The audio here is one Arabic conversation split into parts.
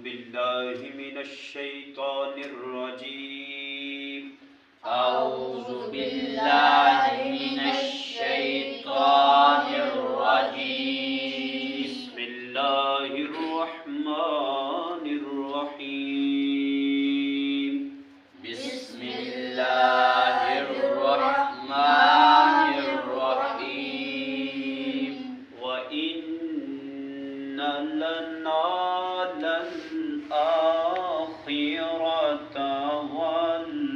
بالله من الشيطان الرجيم أعوذ بالله من الشيطان الرجيم بسم الله الرحمن الرحيم بسم الله الرحمن الرحيم وإن لنا للآخرة والأولى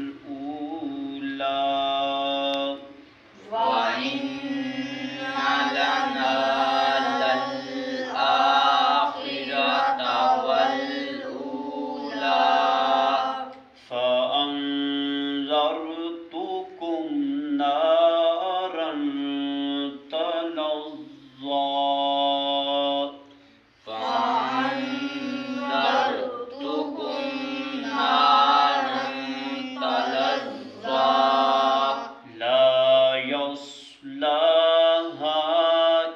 وإن لنا للآخرة والأولى فأنذرتكم نارا تلظى فأنذرتكم نارا تلظى لا يصلاها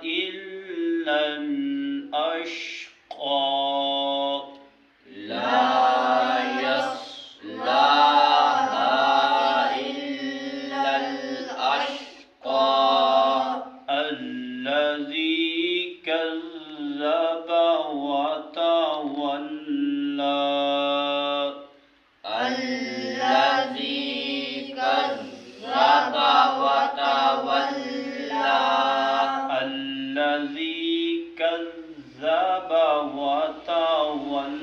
إلا الأشقى لا يصلاها إلا الأشقى الذي كذب وتولى الذي كذب وتولى الذي كذب وتولى